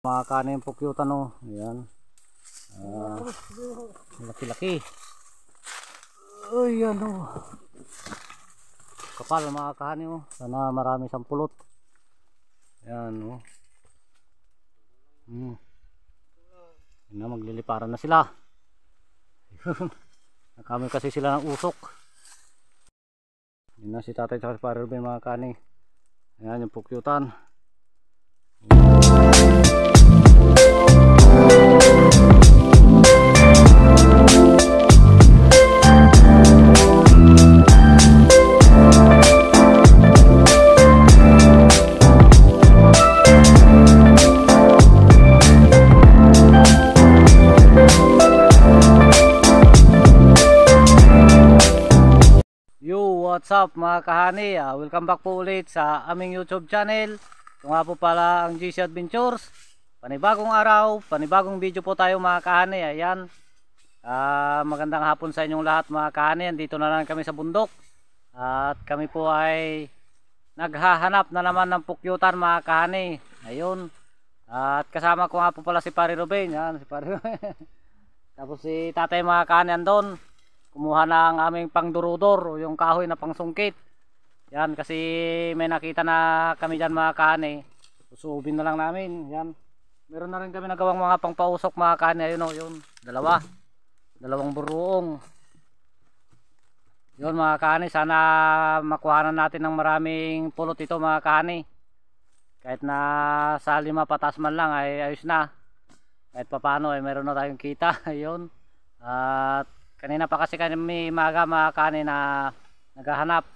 Mga kanin pukyutan o. Ayan. Laki-laki. Ayan o. Kapal mga kanin o. Sana marami siyang pulot. Ayan o. Ayan na, magliliparan na sila. Nakami kasi sila ng usok. Ayan na si tatay at si Pare Ruben mga kanin. Ayan yung pukyutan. What's up mga kahani, welcome back po ulit sa aming YouTube channel. Ito nga po pala ang GC Adventures. Panibagong araw, panibagong video po tayo mga kahani. Ayan, magandang hapon sa inyong lahat mga kahani. Dito na lang kami sa bundok. At kami po ay naghahanap na naman ng pukyutan mga kahani. Ayun, at kasama ko nga po pala si Pare Ruben. Yan, si Pare Ruben. Tapos si tatay mga kahani andon. Kumuha na ang aming pangdurudor o yung kahoy na pangsungkit. Yan, kasi may nakita na kami dyan mga kani. Susubin na lang namin. Yan. Meron na rin kami nagawang mga pangpausok mga kani. Ayun o, yun. Dalawang buruong. Yun mga kani, sana makuha na natin ng maraming pulot ito mga kani. Kahit na sa 5 patas man lang ay ayos na. Kahit papano ay meron na tayong kita. Ayun. At kanina pa kasi kami maga mga kani na naghahanap.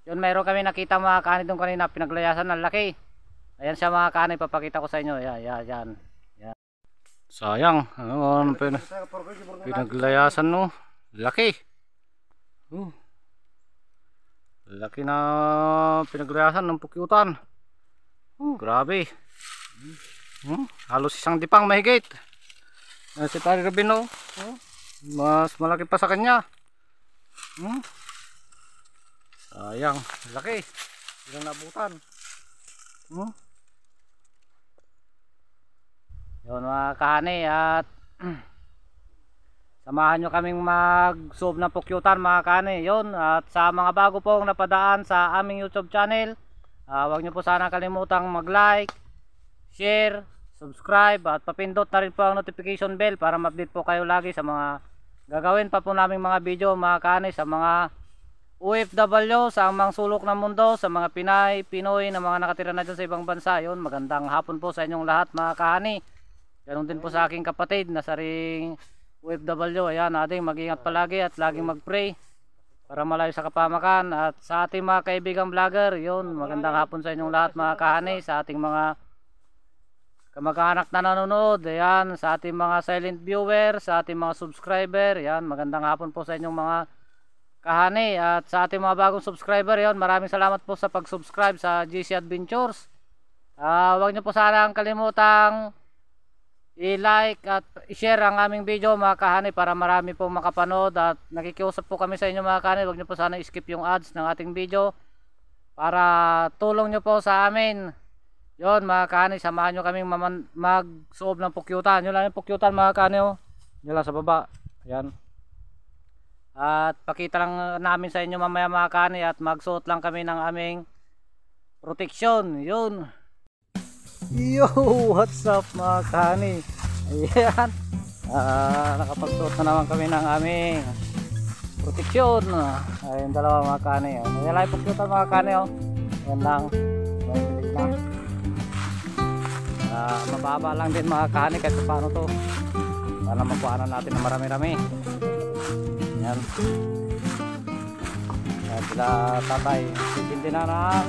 Yun, meron kami nakita mga kani doon kanina, pinaglayasan ng laki. Ayan siya mga kani, papakita ko sa inyo. Yan. Sayang, ano pinaglayasan no? Laki. Laki na pinaglayasan ng pukyutan. Grabe. Halos isang dipang mahigit. Si Pare Ruben no? Mas malaki pa sa kanya. Sayang, laki. Ilang nabutan. Yun mga kahani, at samahan nyo kaming mag-sub ng pukyutan mga kahani. Yun, at sa mga bago pong napadaan sa aming YouTube channel, huwag nyo po sana kalimutang mag-like, share, subscribe, at papindot na rin po ang notification bell para ma-update po kayo lagi sa mga gagawin pa po naming mga video mga kahani, sa mga OFW sa mga sulok ng mundo, sa mga Pinay, Pinoy na mga nakatira na dyan sa ibang bansa. Yun, magandang hapon po sa inyong lahat mga kahani. Ganon din po sa aking kapatid na sa ring OFW. Ayan, ating mag-ingat palagi at laging mag-pray para malayo sa kapamakan. At sa ating mga kaibigang vlogger, yun, magandang hapon sa inyong lahat mga kahani. Sa ating mga kamag-anak na nanonood, ayan, sa ating mga silent viewer, sa ating mga subscriber, ayan, magandang hapon po sa inyong mga kahani. At sa ating mga bagong subscriber, ayan, maraming salamat po sa pag-subscribe sa GC Adventures. Huwag nyo po sanang kalimutang i-like at i-share ang aming video mga kahani para marami po makapanood. At nakikiusap po kami sa inyo mga kahani, huwag nyo po sana i-skip yung ads ng ating video para tulong nyo po sa amin. Yon mga kahani, samahan nyo kaming mag-suob ng pukyutan. Yun lang yung pukyutan mga kahani oh. Yun lang sa baba. Ayan. At pakita lang namin sa inyo mamaya mga kahani, at magsuot lang kami ng aming proteksyon. Yun. Yo, what's up mga kahani? Ayan. Nakapagsuot na naman kami ng aming proteksyon. Ayun, dalawa mga kahani. Ayan lang yung pukyutan mga kahani oh. Ayan lang. Mababa lang din mga kahani kahit paano to, para makuhanan natin na marami-rami. Yan. At sila tatay sisindi na ng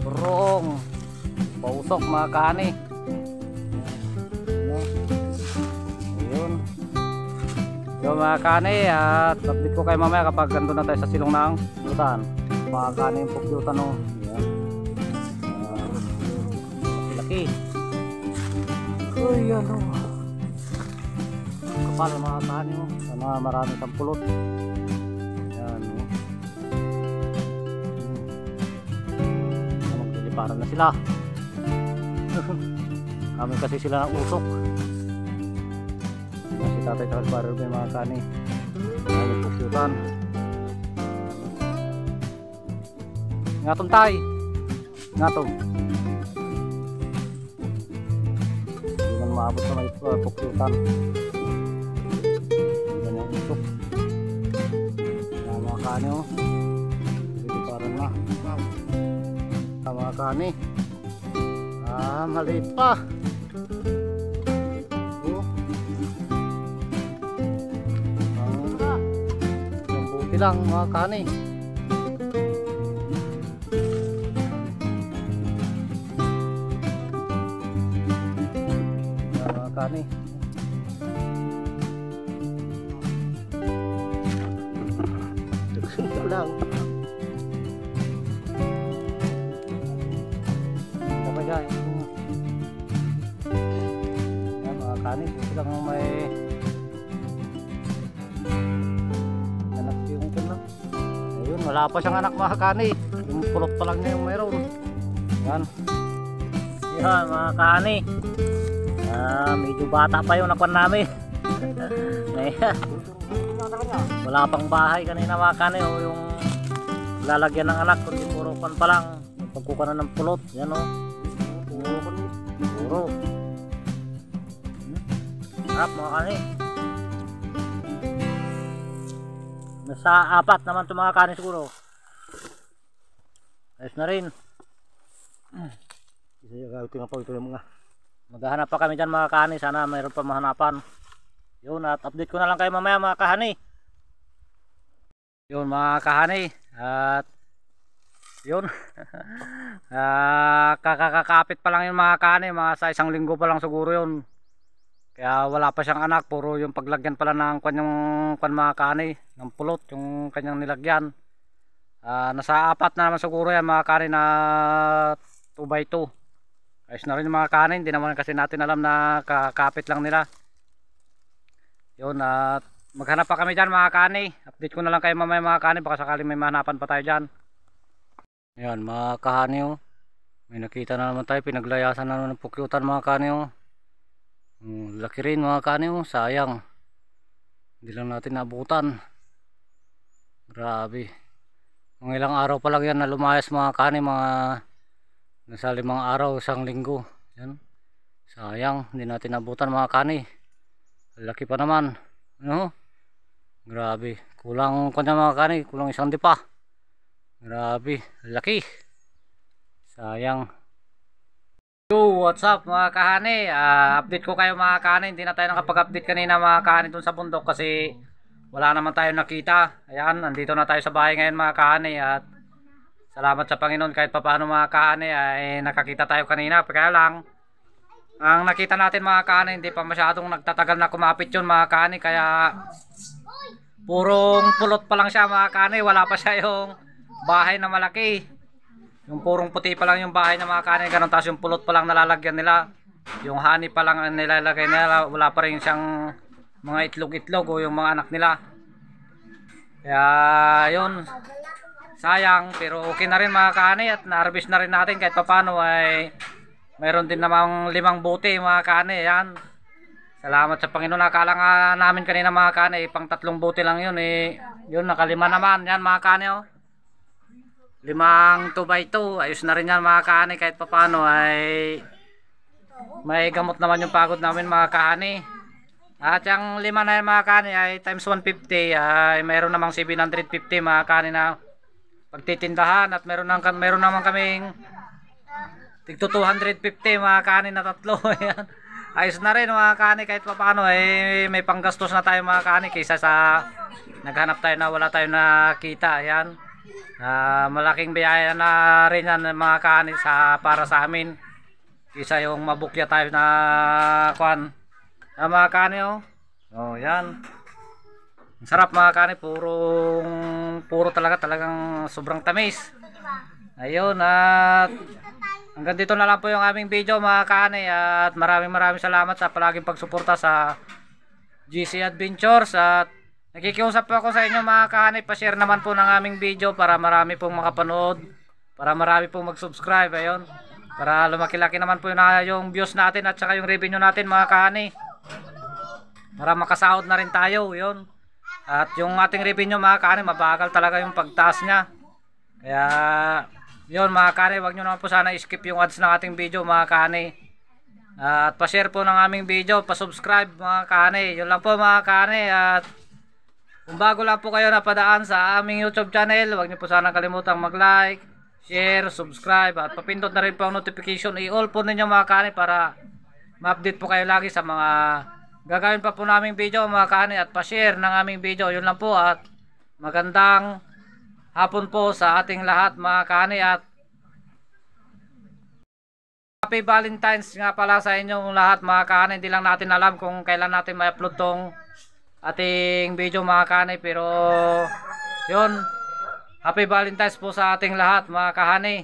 burong pausok mga kahani. Yun mga kahani, at update ko kayo mamaya kapag gandun na tayo sa silong ng pukyutan. Mga kahani yung pukyutan o. Laki. Uy, ano, kapal mga kahani mo. Sana marami kang pulot. Yan o. Magliliparan na sila. Kami kasi sila ng usok. Si tatay sa kalbaryo may mga kani. Kami pukyutan. Ngatong tay. Ngatong. Hindi man maabot sa may pukyutan. Yan yung usok. Yan mga kani oh. Hindi parang na. Mga kani. Maliit pa. Yung buti lang mga kani. Mga kani. Dugsun ka lang. Yan mga kani, buti lang may anak yung kuna. Ayun, wala pa siyang anak mga kani. Yung pulot pa lang niya yung mayroon. Yan. Yan mga kani. Medyo bata pa yung nakuan namin. Wala pang bahay kanina mga kani. O yung lalagyan ng anak, kundi puro pan pa lang. Pagkuka na ng pulot. Yan o. Puro. Harap mga kani. Nasa 4 naman itong mga kani siguro. Ayos na rin. Tingnan po ito yung mga. Maghahanap pa kami dyan mga kani. Sana mayroon pa mahanapan. Yun, at update ko na lang kayo mamaya mga kahani. Yun mga kahani. At yun. Kakakapit pa lang yung mga kahani. Mga sa 1 linggo pa lang siguro yun. Kaya wala pa siyang anak. Puro yung paglagyan pala ng kanyang mga kahani. Ng pulot yung kanyang nilagyan. Nasa 4 na naman siguro yan mga kahani na 2x2. Ayos na rin yung mga kahani. Hindi naman kasi natin alam na kakapit lang nila. Yun, at maghanap pa kami dyan mga kahani. Update ko na lang kayo mamaya mga kahani. Baka sakaling may mahanapan pa tayo dyan. Ayan mga kahani oh. May nakita na naman tayo. Pinaglayasan na naman ng pukyutan mga kahani oh. Laki rin mga kahani oh. Sayang. Hindi lang natin nabutan. Grabe. Mga ilang araw pa lang yan na lumayas mga kahani. Mga nasa 5 araw, 1 linggo. Yan. Sayang. Hindi natin nabutan mga kahani. Laki pa naman. Ano? Grabe. Kulang kanya mga kahani. Kulang 1 dipa. Grabe. Laki. Sayang. Yo, what's up mga kahani? Update ko kayo mga kahani. Hindi na tayo nakapag-update kanina mga kahani dun sa bundok kasi wala naman tayo nakita. Ayan, nandito na tayo sa bahay ngayon mga kahani. At salamat sa Panginoon kahit papaano mga kahani ay nakakita tayo kanina. Kaya lang ang nakita natin mga kahani hindi pa masyadong nagtatagal na kumapit yun mga kahani. Kaya purong pulot pa lang siya mga kahani. Wala pa siya yung bahay na malaki. Yung purong puti pa lang yung bahay na mga kahani. Ganun, tapos yung pulot pa lang nalalagyan nila. Yung honey pa lang ang nilalagay nila. Wala pa rin siyang mga itlog-itlog o yung mga anak nila. Kaya yun, sayang, pero okay na rin mga kahani. At na-harvest na rin natin kahit papano ay mayroon din namang 5 buti mga kahani. Yan, salamat sa Panginoon. Nakala nga namin kanina mga kahani pang 3 buti lang yun eh. Yun, nakalima naman. Yan mga kahani oh. 5 2x2. Ayos na rin yan mga kahani. Kahit papano ay may gamot naman yung pagod namin mga kahani. At yung 5 na yan mga kahani ay times 150 ay mayroon namang 750 mga kahani na pagtitindahan. At meron naman kaming tigto 250 mga kahani na 3. Ayan. Ayos na rin mga kahani. Kahit papano ay may panggastos na tayo mga kahani kaysa sa naghanap tayo na wala tayo nakita. Ayan. Malaking biyaya na rin yan mga kahani para sa amin kisa yung mabukya tayo na kuan mga kahani oh. Oh yan, ang sarap mga kahani. Puro talagang sobrang tamis. Ayun, at hanggang dito na lang po yung aming video mga kahani. At maraming salamat sa palaging pagsuporta sa GC Adventures. At nakikiusap po ako sa inyo mga kahani, pa-share naman po ng aming video para marami pong makapanood, para marami pong mag-subscribe. Ayun. Para lumaki-laki naman po yung views natin at saka yung revenue natin mga kahani. Para makasahod na rin tayo, yun. At yung ating revenue mga kahani, mabagal talaga yung pagtaas niya. Kaya yun mga kahani, wag nyo naman po sana skip yung ads ng ating video mga kahani. At pa-share po ng aming video, pa-subscribe mga kahani. Yun lang po mga kahani. At kung bago lang po kayo napadaan sa aming YouTube channel, huwag niyo po sana kalimutang mag-like, share, subscribe at papindot na rin po ang notification. I-all po ninyo mga kahani para ma-update po kayo lagi sa mga gagawin pa po naming video mga kahani, at pa-share ng aming video. Yun lang po at magandang hapon po sa ating lahat mga kahani, at Happy Valentine's nga pala sa inyong lahat mga kahani. Hindi lang natin alam kung kailan natin ma-upload tong ating video mga kahani, pero yun, Happy Valentine's po sa ating lahat mga kahani.